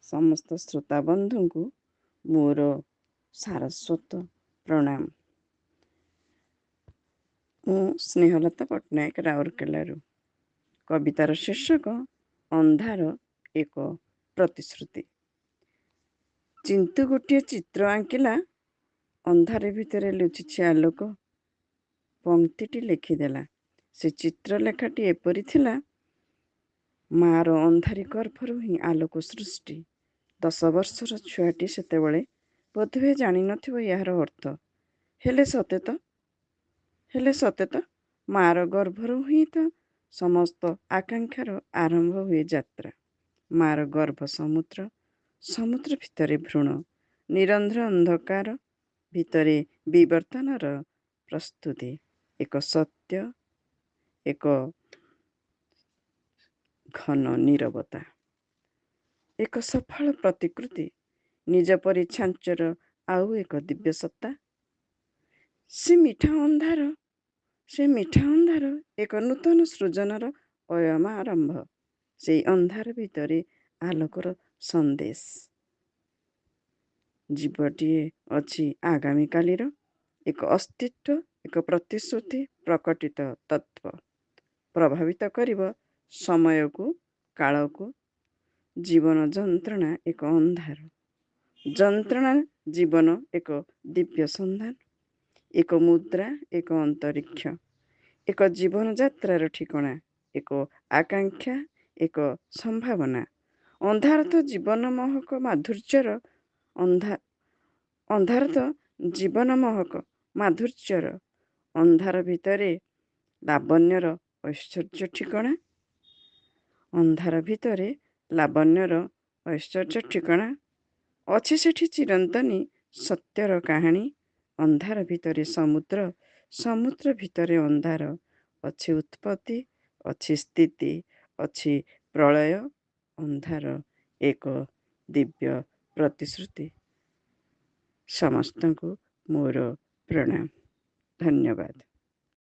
ସମସ୍ତ ଶ୍ରୋତା ବନ୍ଧୁଙ୍କୁ ମୋର ସାରସ୍ୱତ ପ୍ରଣାମ। ମୁଁ ସ୍ନେହଲତା ପଟ୍ଟନାୟକ ରାଉରକେଲାରୁ। କବିତାର ଶୀର୍ଷକ ଅନ୍ଧାର ଏକ ପ୍ରତିଶ୍ରୁତି। ଚିନ୍ତୁ ଗୋଟିଏ ଚିତ୍ର ଆଙ୍କିଲା, ଅନ୍ଧାର ଭିତରେ ଲୁଚିଛି ଆଲୋକ। ପଂକ୍ତିଟି ଲେଖିଦେଲା। ସେ ଚିତ୍ରଲେଖାଟି ଏପରି ଥିଲା, ମାର ଅନ୍ଧାରୀ ଗର୍ଭରୁ ହିଁ ଆଲୋକ ସୃଷ୍ଟି। 10 ବର୍ଷର ଛୁଆଟି ସେତେବେଳେ ବୋଧହୁଏ ଜାଣିନଥିବ ଏହାର ଅର୍ଥ। ହେଲେ ସତେ ତ ମାର ଗର୍ଭରୁ ହିଁ ତ ସମସ୍ତ ଆକାଂକ୍ଷାର ଆରମ୍ଭ ହୁଏ ଯାତ୍ରା। ମାର ଗର୍ଭ ସମୁଦ୍ର, ସମୁଦ୍ର ଭିତରେ ଭ୍ରୂଣ, ନିରନ୍ଧ୍ର ଅନ୍ଧକାର ଭିତରେ ବିବର୍ତ୍ତନର ପ୍ରସ୍ତୁତି। ଏକ ସତ୍ୟ, ଏକ ଘନ ନୀରବତା, ଏକ ସଫଳ ପ୍ରତିକୃତି, ନିଜ ପରି ଛାଞ୍ଚର ଆଉ ଏକ ଦିବ୍ୟ ସତ୍ତା। ସେ ମିଠା ଅନ୍ଧାର ଏକ ନୂତନ ସୃଜନର ଅୟମାରମ୍ଭ। ସେଇ ଅନ୍ଧାର ଭିତରେ ଆଲୋକର ସନ୍ଦେଶ। ଜୀବଟିଏ ଅଛି ଆଗାମୀକାଲିର ଏକ ଅସ୍ତିତ୍ୱ, ଏକ ପ୍ରତିଶ୍ରୁତି, ପ୍ରକଟିତ ତତ୍ତ୍ୱ। ପ୍ରଭାବିତ କରିବ ସମୟକୁ, କାଳକୁ। ଜୀବନ ଯନ୍ତ୍ରଣା ଏକ ଅନ୍ଧାର, ଯନ୍ତ୍ରଣା ଜୀବନ ଏକ ଦିବ୍ୟ ସନ୍ଧାନ, ଏକ ମୁଦ୍ରା, ଏକ ଅନ୍ତରୀକ୍ଷ, ଏକ ଜୀବନ ଯାତ୍ରାର ଠିକଣା, ଏକ ଆକାଂକ୍ଷା, ଏକ ସମ୍ଭାବନା। ଅନ୍ଧାର ତ ଜୀବନ ମହକ ମାଧୁର୍ଯ୍ୟର ଅନ୍ଧାର ଭିତରେ ଲାବଣ୍ୟର ଐଶ୍ୱର୍ଯ୍ୟ ଠିକଣା। ଅନ୍ଧାର ଭିତରେ ଲାବଣ୍ୟର ଐଶ୍ୱର୍ଯ୍ୟ ଠିକଣା। ଅଛି ସେଠି ଚିରନ୍ତନୀ ସତ୍ୟର କାହାଣୀ। ଅନ୍ଧାର ଭିତରେ ସମୁଦ୍ର, ସମୁଦ୍ର ଭିତରେ ଅନ୍ଧାର। ଅଛି ଉତ୍ପତ୍ତି, ଅଛି ସ୍ଥିତି, ଅଛି ପ୍ରଳୟ। ଅନ୍ଧାର ଏକ ଦିବ୍ୟ ପ୍ରତିଶ୍ରୁତି। ସମସ୍ତଙ୍କୁ ମୋର ପ୍ରଣାମ। ଧନ୍ୟବାଦ।